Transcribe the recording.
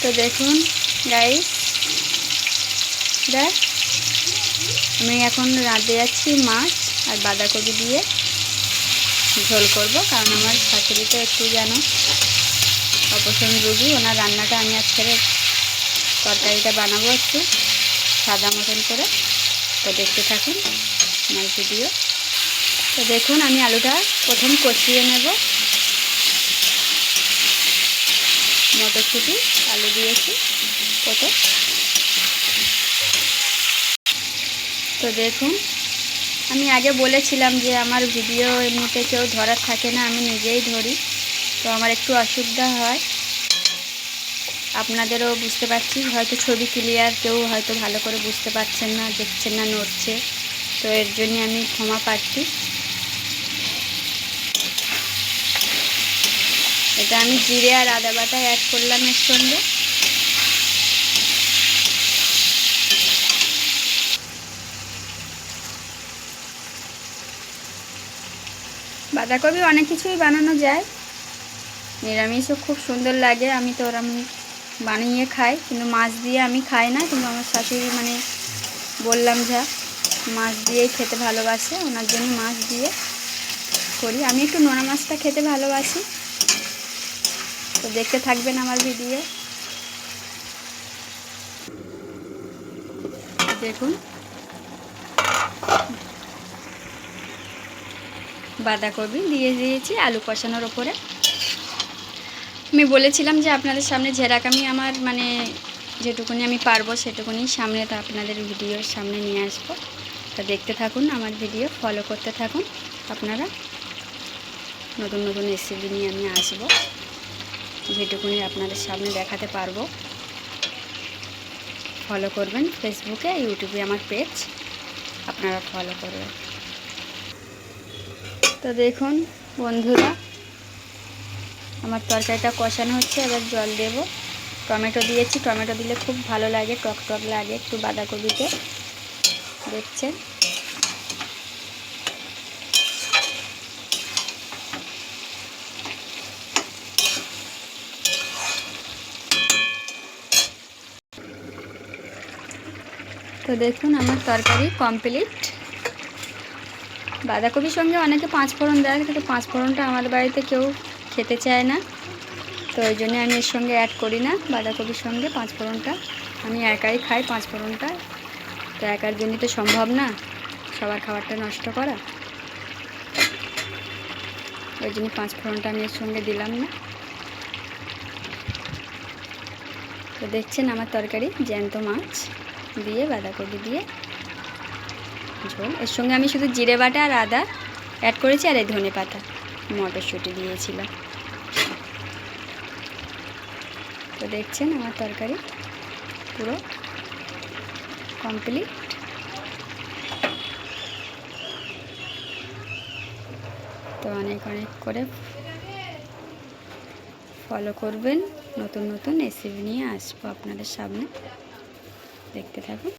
তো দেখুন গাইস, আমি এখন রাঁধতে যাচ্ছি মাছ আর বাঁধাকপি দিয়ে ঝোল করব, কারণ আমার শাশুড়ি তো একটু যেন অপছন্দ রুগী, ওনার রান্নাটা আমি আজকের তরকারিটা বানাবো একটু সাদা মতন করে। তো দেখতে থাকুন আমার ভিডিও। তো দেখুন আমি আলুটা প্রথম কষিয়ে নেব, মটরশুঁটি আলু দিয়েছি প্রথম। তো দেখুন আমি আগে বলেছিলাম যে আমার ভিডিও এমনিতে কেউ ধরার থাকে না, আমি নিজেই ধরি, তো আমার একটু অসুবিধা হয়, আপনাদেরও বুঝতে পারছি, হয়তো ছবি ক্লিয়ার কেউ হয়তো ভালো করে বুঝতে পারছেন না, দেখছেন না, নড়ছে, তো এর জন্য আমি ক্ষমা প্রার্থী। এটা আমি জিরে আর আদা বাটা অ্যাড করলাম এর সঙ্গে। বাঁধাকপি অনেক কিছুই বানানো যায়, নিরামিষও খুব সুন্দর লাগে, আমি তো ওরম বানিয়ে খাই, কিন্তু মাছ দিয়ে আমি খাই না, কিন্তু আমার শাশুড়ি মানে বললাম যা মাছ দিয়েই খেতে ভালোবাসে, ওনার জন্য মাছ দিয়ে করি। আমি একটু নোনা মাছটা খেতে ভালোবাসি। তো দেখতে থাকবেন আমার ভিডিও। দেখুন বাঁধাকপি দিয়ে দিয়েছি আলু কষানোর ওপরে। আমি বলেছিলাম যে আপনাদের সামনে ঝেরাক আমি আমার মানে যেটুকুনি আমি পারবো সেটুকুনি সামনে তো আপনাদের ভিডিওর সামনে নিয়ে আসবো। তা দেখতে থাকুন আমার ভিডিও, ফলো করতে থাকুন আপনারা। নতুন নতুন রেসিপি নিয়ে আমি আসবো, যেটুকুনি আপনাদের সামনে দেখাতে পারবো। ফলো করবেন ফেসবুকে, ইউটিউবে আমার পেজ আপনারা ফলো করবেন। তো দেখুন বন্ধুরা আমার তরকারিটা কষানো হচ্ছে, এবার জল দেব। টমেটো দিয়েছি, টমেটো দিলে খুব ভালো লাগে, টক টক লাগে একটু বাঁধাকপিতে, দেখছেন। তো দেখুন আমার তরকারি কমপ্লিট। বাঁধাকপির সঙ্গে অনেকে পাঁচফোড়ন দেয়, কিন্তু পাঁচফোড়নটা আমাদের বাড়িতে কেউ খেতে চায় না, তো ওই জন্য আমি এর সঙ্গে অ্যাড করি না বাঁধাকপির সঙ্গে পাঁচফোড়নটা। আমি একাই খাই পাঁচফোড়নটা, তো একার জন্য তো সম্ভব না সবার খাবারটা নষ্ট করা, ওই জন্য পাঁচফোড়নটা আমি এর সঙ্গে দিলাম না। তো দেখছেন আমার তরকারি জ্যান্ত মাছ দিয়ে বাঁধাকপি দিয়ে ঝোল। এর সঙ্গে আমি শুধু জিরে বাটা আর আদা অ্যাড করেছি, আর এই ধনে পাতা মটরশুঁটি দিয়েছিলাম। তো দেখছেন আমার তরকারি পুরো কমপ্লিট। তো অনেক অনেক করে ফলো করবেন, নতুন নতুন রেসিপি নিয়ে আসবো আপনাদের সামনে, দেখতে থাকুন।